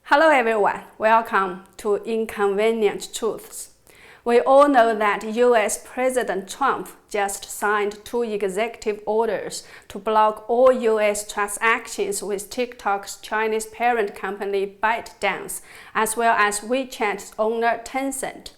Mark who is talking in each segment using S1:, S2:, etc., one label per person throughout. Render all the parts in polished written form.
S1: Hello everyone, welcome to Inconvenient Truths. We all know that US President Trump just signed 2 executive orders to block all US transactions with TikTok's Chinese parent company ByteDance, as well as WeChat's owner Tencent.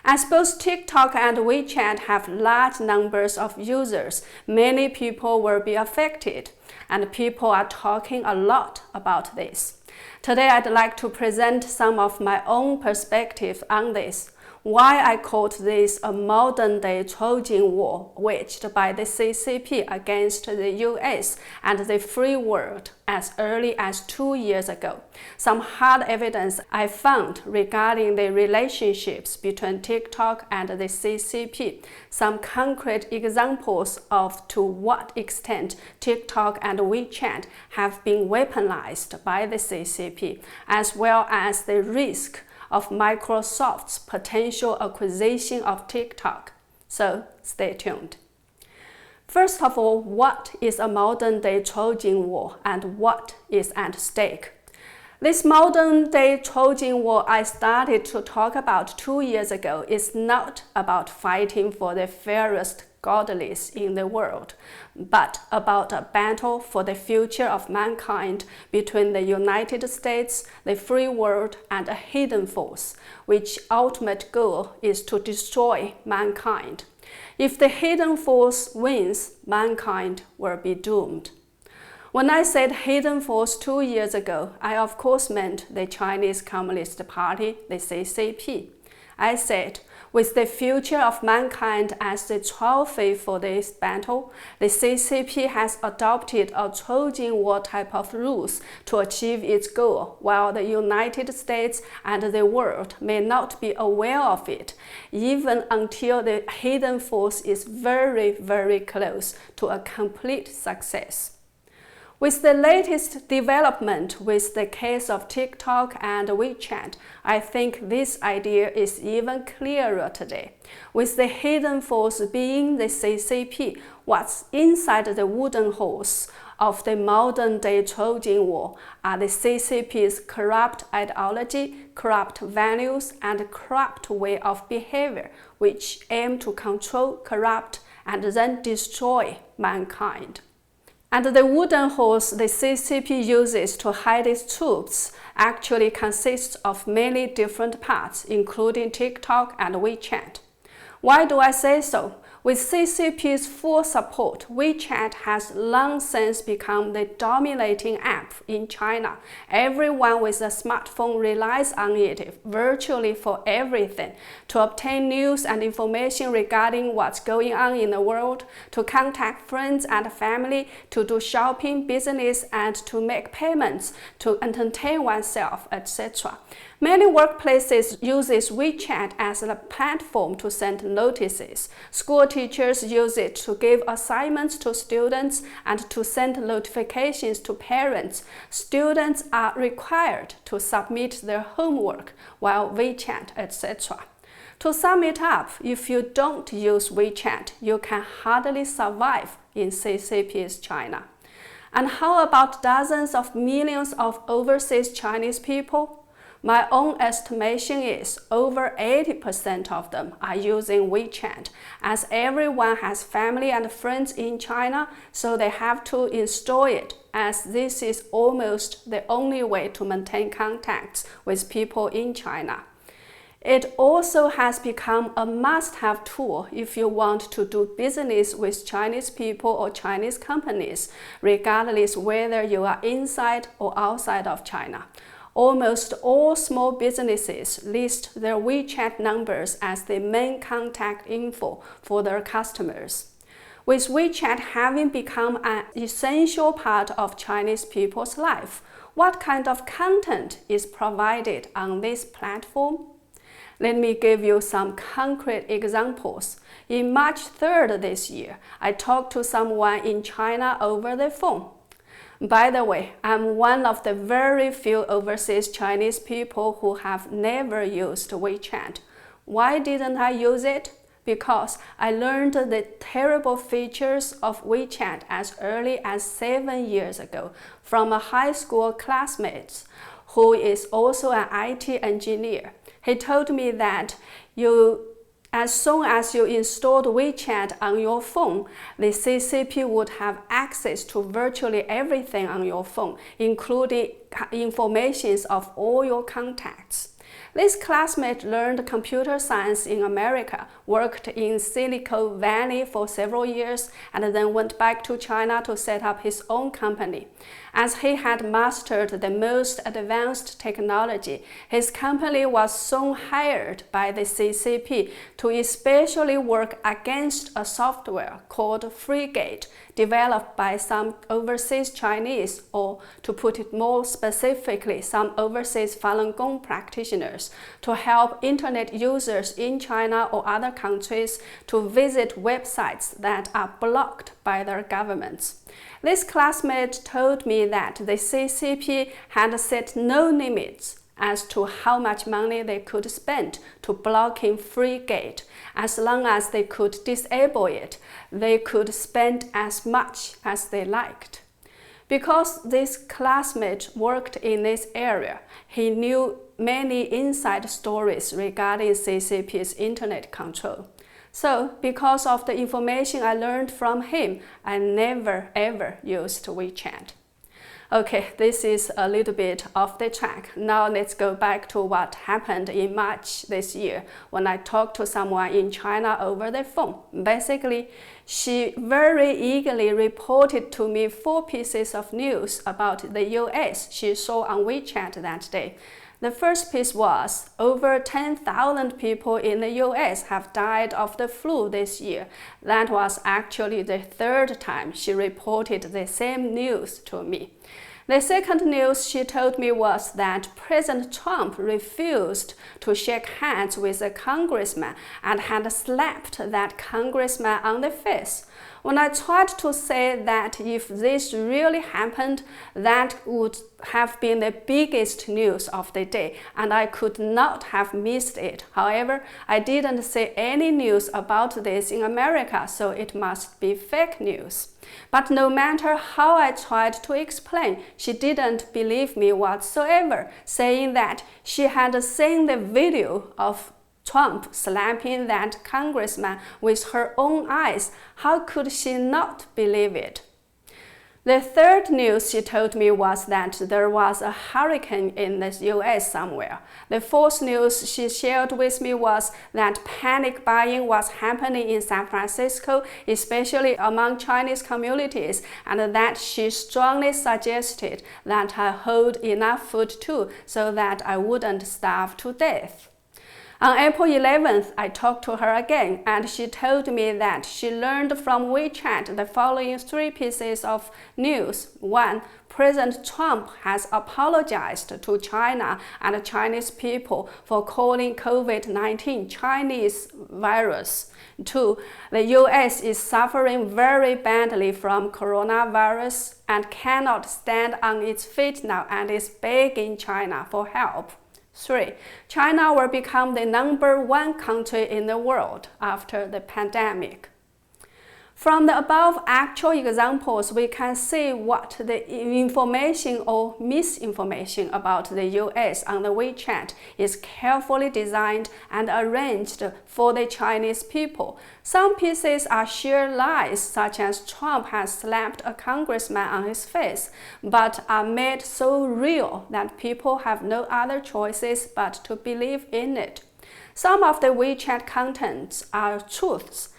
S1: As both TikTok and WeChat have large numbers of users, many people will be affected, and people are talking a lot about this. Today I'd like to present some of my own perspective on this, why I called this a modern-day Trojan war waged by the CCP against the US and the free world as early as 2 years ago, some hard evidence I found regarding the relationships between TikTok and the CCP, some concrete examples of to what extent TikTok and WeChat have been weaponized by the CCP, as well as the risk of Microsoft's potential acquisition of TikTok. So stay tuned. First of all, what is a modern-day Trojan war and what is at stake? This modern-day Trojan war I started to talk about 2 years ago is not about fighting for the fairest godless in the world, but about a battle for the future of mankind between the United States, the free world, and a hidden force, which ultimate goal is to destroy mankind. If the hidden force wins, mankind will be doomed. When I said hidden force 2 years ago, I of course meant the Chinese Communist Party, the CCP. I said, with the future of mankind as the trophy for this battle, the CCP has adopted a Trojan war type of rules to achieve its goal, while the United States and the world may not be aware of it, even until the hidden force is very, very close to a complete success. With the latest development with the case of TikTok and WeChat, I think this idea is even clearer today. With the hidden force being the CCP, what's inside the wooden horse of the modern-day Trojan war are the CCP's corrupt ideology, corrupt values, and corrupt way of behavior, which aim to control, corrupt, and then destroy mankind. And the wooden horse the CCP uses to hide its troops actually consists of many different parts, including TikTok and WeChat. Why do I say so? With CCP's full support, WeChat has long since become the dominating app in China. Everyone with a smartphone relies on it virtually for everything, to obtain news and information regarding what's going on in the world, to contact friends and family, to do shopping, business, and to make payments, to entertain oneself, etc. Many workplaces use WeChat as a platform to send notices. School teachers use it to give assignments to students and to send notifications to parents. Students are required to submit their homework while WeChat, etc. To sum it up, if you don't use WeChat, you can hardly survive in CCP's China. And how about dozens of millions of overseas Chinese people? My own estimation is over 80% of them are using WeChat, as everyone has family and friends in China, so they have to install it, as this is almost the only way to maintain contacts with people in China. It also has become a must-have tool if you want to do business with Chinese people or Chinese companies, regardless whether you are inside or outside of China. Almost all small businesses list their WeChat numbers as the main contact info for their customers. With WeChat having become an essential part of Chinese people's life, what kind of content is provided on this platform? Let me give you some concrete examples. In March 3rd this year, I talked to someone in China over the phone. By the way, I'm one of the very few overseas Chinese people who have never used WeChat. Why didn't I use it? Because I learned the terrible features of WeChat as early as 7 years ago from a high school classmate who is also an IT engineer. He told me that as soon as you installed WeChat on your phone, the CCP would have access to virtually everything on your phone, including information of all your contacts. This classmate learned computer science in America, worked in Silicon Valley for several years, and then went back to China to set up his own company. As he had mastered the most advanced technology, his company was soon hired by the CCP to especially work against a software called Frigate, developed by some overseas Chinese, or to put it more specifically, some overseas Falun Gong practitioners, to help internet users in China or other countries to visit websites that are blocked by their governments. This classmate told me that the CCP had set no limits as to how much money they could spend to blocking Frigate. As long as they could disable it, they could spend as much as they liked. Because this classmate worked in this area, he knew many inside stories regarding CCP's internet control. So, because of the information I learned from him, I never ever used WeChat. Okay, this is a little bit off the track. Now let's go back to what happened in March this year when I talked to someone in China over the phone. Basically, she very eagerly reported to me 4 pieces of news about the US she saw on WeChat that day. The first piece was over 10,000 people in the US have died of the flu this year. That was actually the 3rd time she reported the same news to me. The second news she told me was that President Trump refused to shake hands with a congressman and had slapped that congressman on the face. When I tried to say that if this really happened, that would have been the biggest news of the day, and I could not have missed it. However, I didn't see any news about this in America, so it must be fake news. But no matter how I tried to explain, she didn't believe me whatsoever, saying that she had seen the video of Trump slapping that congressman with her own eyes. How could she not believe it? The third news she told me was that there was a hurricane in the US somewhere. The fourth news she shared with me was that panic buying was happening in San Francisco, especially among Chinese communities, and that she strongly suggested that I hold enough food too, so that I wouldn't starve to death. On April 11th, I talked to her again, and she told me that she learned from WeChat the following 3 pieces of news. 1. President Trump has apologized to China and Chinese people for calling COVID-19 Chinese virus. 2. The US is suffering very badly from coronavirus and cannot stand on its feet now and is begging China for help. 3. China will become the #1 country in the world after the pandemic. From the above actual examples, we can see what the information or misinformation about the US on the WeChat is carefully designed and arranged for the Chinese people. Some pieces are sheer lies, such as Trump has slapped a congressman on his face, but are made so real that people have no other choices but to believe in it. Some of the WeChat contents are truths,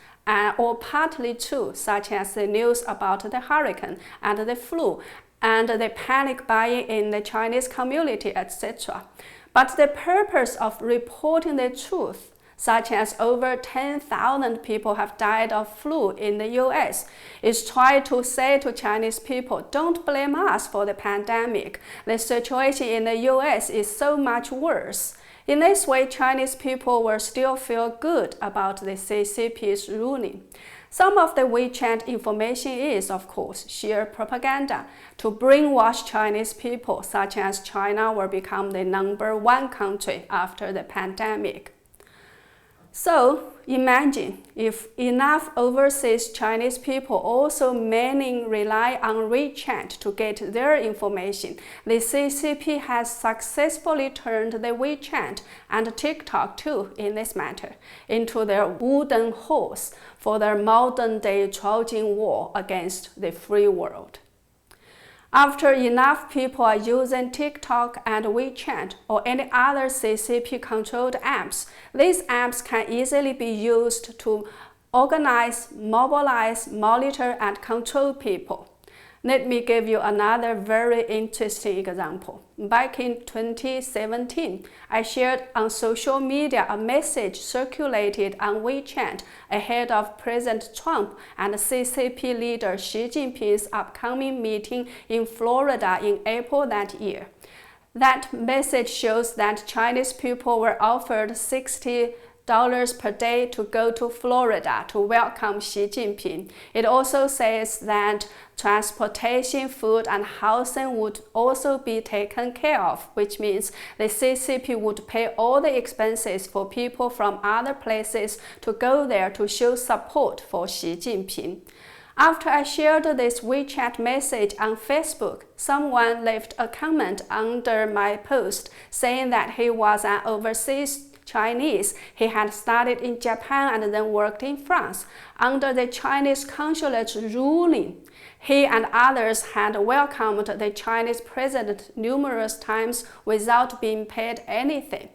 S1: or partly true, such as the news about the hurricane and the flu, and the panic buying in the Chinese community, etc. But the purpose of reporting the truth, such as over 10,000 people have died of flu in the US, is try to say to Chinese people, don't blame us for the pandemic. The situation in the US is so much worse. In this way, Chinese people will still feel good about the CCP's ruling. Some of the WeChat information is, of course, sheer propaganda to brainwash Chinese people, such as China will become the #1 country after the pandemic. So imagine if enough overseas Chinese people also mainly rely on WeChat to get their information. The CCP has successfully turned the WeChat and TikTok too, in this matter, into their wooden horse for their modern-day Trojan war against the free world. After enough people are using TikTok and WeChat or any other CCP-controlled apps, these apps can easily be used to organize, mobilize, monitor, and control people. Let me give you another very interesting example. Back in 2017, I shared on social media a message circulated on WeChat ahead of President Trump and CCP leader Xi Jinping's upcoming meeting in Florida in April that year. That message shows that Chinese people were offered $60 per day to go to Florida to welcome Xi Jinping. It also says that transportation, food, and housing would also be taken care of, which means the CCP would pay all the expenses for people from other places to go there to show support for Xi Jinping. After I shared this WeChat message on Facebook, someone left a comment under my post saying that he was an overseas Chinese. He had studied in Japan and then worked in France. Under the Chinese consulate's ruling, he and others had welcomed the Chinese president numerous times without being paid anything.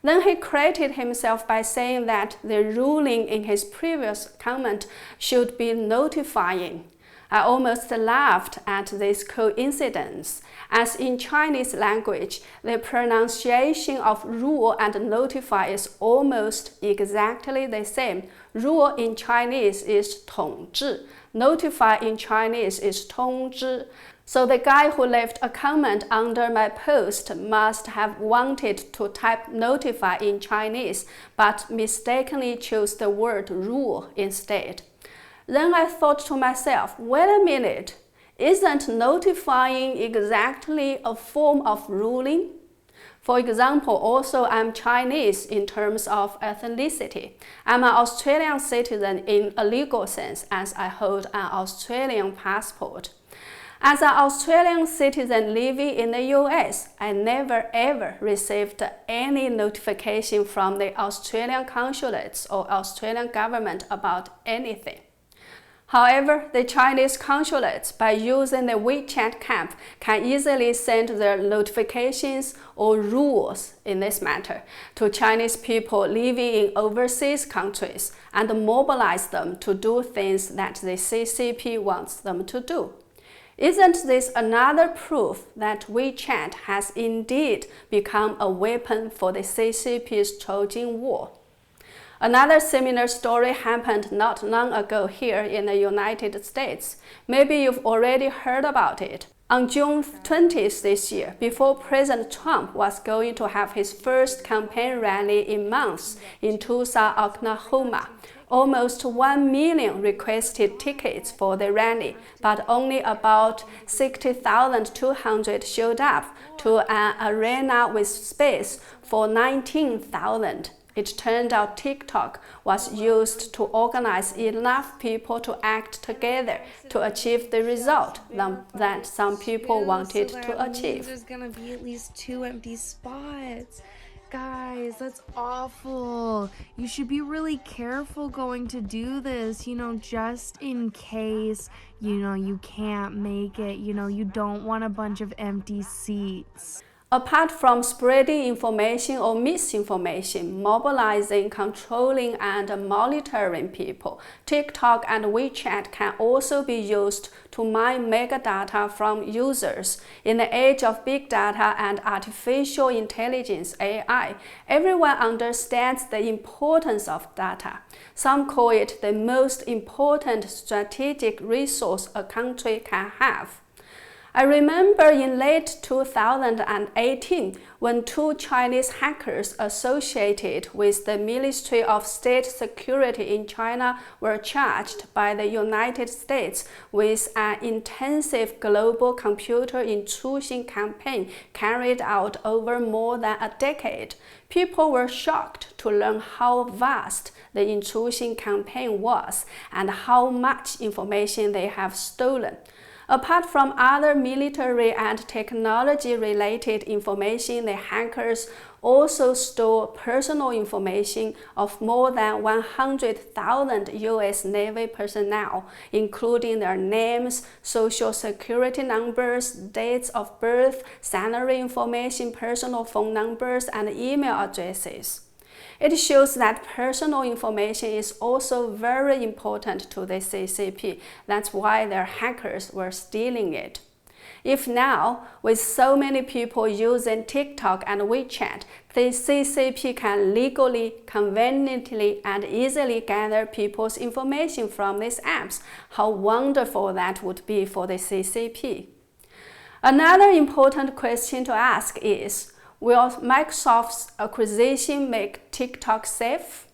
S1: Then he credited himself by saying that the ruling in his previous comment should be notifying. I almost laughed at this coincidence, as in Chinese language, the pronunciation of rule and notify is almost exactly the same. Rule in Chinese is 统治, notify in Chinese is 通知. So the guy who left a comment under my post must have wanted to type notify in Chinese, but mistakenly chose the word rule instead. Then I thought to myself, wait a minute, isn't notifying exactly a form of ruling? For example, also I'm Chinese in terms of ethnicity. I'm an Australian citizen in a legal sense as I hold an Australian passport. As an Australian citizen living in the US, I never ever received any notification from the Australian consulates or Australian government about anything. However, the Chinese consulates, by using the WeChat camp, can easily send their notifications or rules in this matter to Chinese people living in overseas countries and mobilize them to do things that the CCP wants them to do. Isn't this another proof that WeChat has indeed become a weapon for the CCP's Trojan war? Another similar story happened not long ago here in the United States. Maybe you've already heard about it. On June 20th this year, before President Trump was going to have his first campaign rally in months in Tulsa, Oklahoma, almost 1 million requested tickets for the rally, but only about 60,200 showed up to an arena with space for 19,000. It turned out TikTok was used to organize enough people to act together to achieve the result that some people wanted to achieve.
S2: There's gonna be at least 2 empty spots. Guys, that's awful. You should be really careful going to do this, just in case, you can't make it, you don't want a bunch of empty seats.
S1: Apart from spreading information or misinformation, mobilizing, controlling, and monitoring people, TikTok and WeChat can also be used to mine metadata from users. In the age of big data and artificial intelligence, AI, everyone understands the importance of data. Some call it the most important strategic resource a country can have. I remember in late 2018 when 2 Chinese hackers associated with the Ministry of State Security in China were charged by the United States with an intensive global computer intrusion campaign carried out over more than a decade. People were shocked to learn how vast the intrusion campaign was and how much information they have stolen. Apart from other military and technology-related information, the hackers also stole personal information of more than 100,000 U.S. Navy personnel, including their names, social security numbers, dates of birth, salary information, personal phone numbers, and email addresses. It shows that personal information is also very important to the CCP. That's why their hackers were stealing it. If now, with so many people using TikTok and WeChat, the CCP can legally, conveniently, and easily gather people's information from these apps, how wonderful that would be for the CCP. Another important question to ask is, will Microsoft's acquisition make TikTok safe?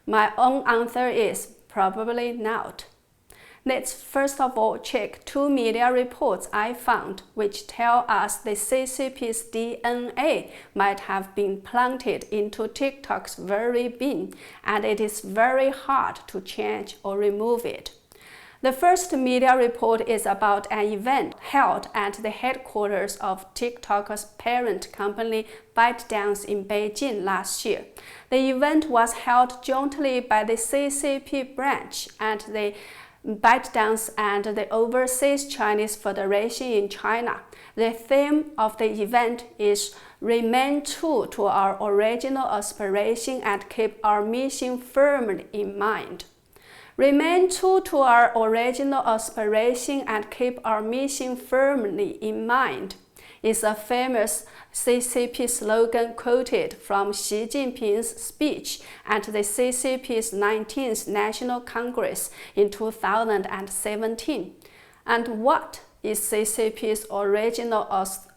S1: My own answer is probably not. Let's first of all check 2 media reports I found which tell us the CCP's DNA might have been planted into TikTok's very being, and it is very hard to change or remove it. The first media report is about an event held at the headquarters of TikTok's parent company ByteDance in Beijing last year. The event was held jointly by the CCP branch and the ByteDance and the Overseas Chinese Federation in China. The theme of the event is "Remain true to our original aspiration and keep our mission firmly in mind." Remain true to our original aspiration and keep our mission firmly in mind is a famous CCP slogan quoted from Xi Jinping's speech at the CCP's 19th National Congress in 2017. And what is CCP's original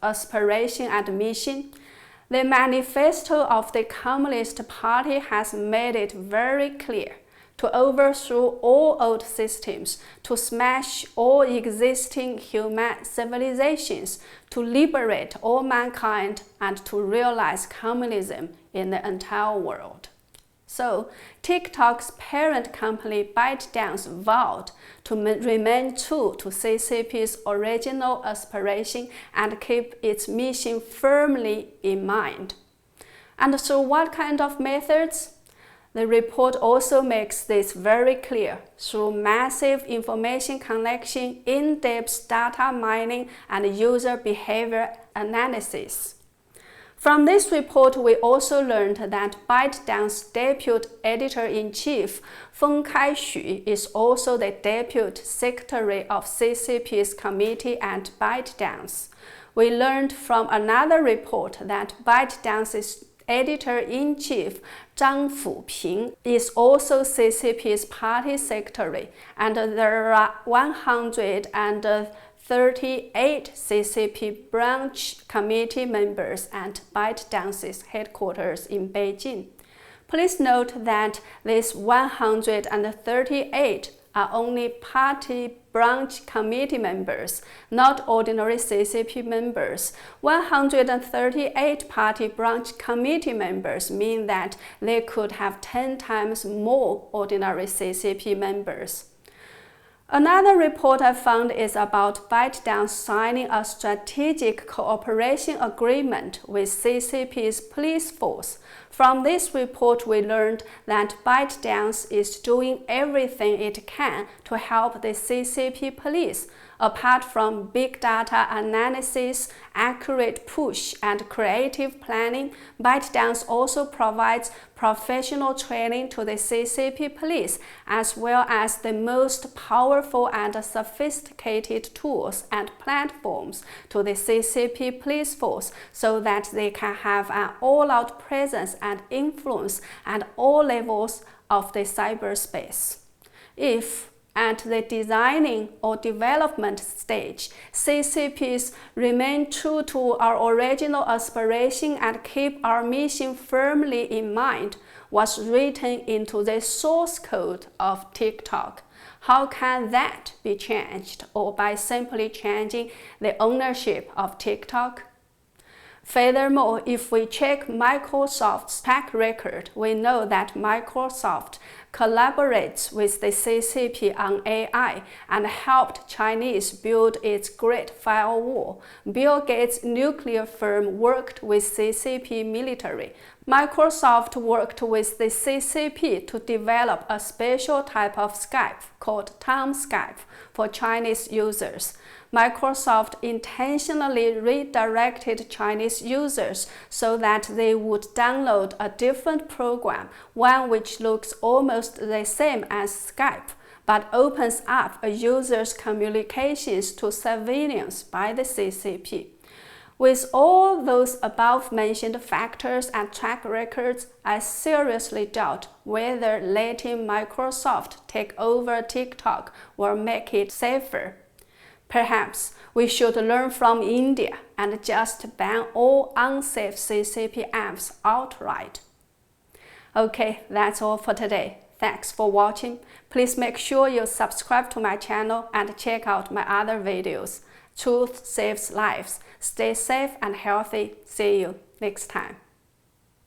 S1: aspiration and mission? The manifesto of the Communist Party has made it very clear: to overthrow all old systems, to smash all existing human civilizations, to liberate all mankind, and to realize communism in the entire world. So, TikTok's parent company ByteDance vowed to remain true to CCP's original aspiration and keep its mission firmly in mind. And through what kind of methods? The report also makes this very clear through massive information collection, in-depth data mining, and user behavior analysis. From this report, we also learned that ByteDance's deputy editor-in-chief, Feng Kaixu, is also the deputy secretary of CCP's committee at ByteDance. We learned from another report that ByteDance's editor-in-chief Zhang Fuping is also CCP's party secretary, and there are 138 CCP branch committee members at ByteDance's headquarters in Beijing. Please note that these 138 are only party branch committee members, not ordinary CCP members. 138 party branch committee members mean that they could have 10 times more ordinary CCP members. Another report I found is about ByteDance signing a strategic cooperation agreement with CCP's police force. From this report, we learned that ByteDance is doing everything it can to help the CCP police. Apart from big data analysis, accurate push, and creative planning, ByteDance also provides professional training to the CCP police, as well as the most powerful and sophisticated tools and platforms to the CCP police force so that they can have an all-out presence and influence at all levels of the cyberspace. If At the designing or development stage, CCPs remain true to our original aspiration and keep our mission firmly in mind, was written into the source code of TikTok. How can that be changed, or by simply changing the ownership of TikTok? Furthermore, if we check Microsoft's track record, we know that Microsoft collaborates with the CCP on AI and helped Chinese build its Great Firewall. Bill Gates' nuclear firm worked with CCP military. Microsoft worked with the CCP to develop a special type of Skype called Tom Skype for Chinese users. Microsoft intentionally redirected Chinese users so that they would download a different program, one which looks almost the same as Skype, but opens up a user's communications to surveillance by the CCP. With all those above-mentioned factors and track records, I seriously doubt whether letting Microsoft take over TikTok will make it safer. Perhaps we should learn from India and just ban all unsafe CCP apps outright. Okay, that's all for today. Thanks for watching. Please make sure you subscribe to my channel and check out my other videos. Truth saves lives. Stay safe and healthy. See you next time.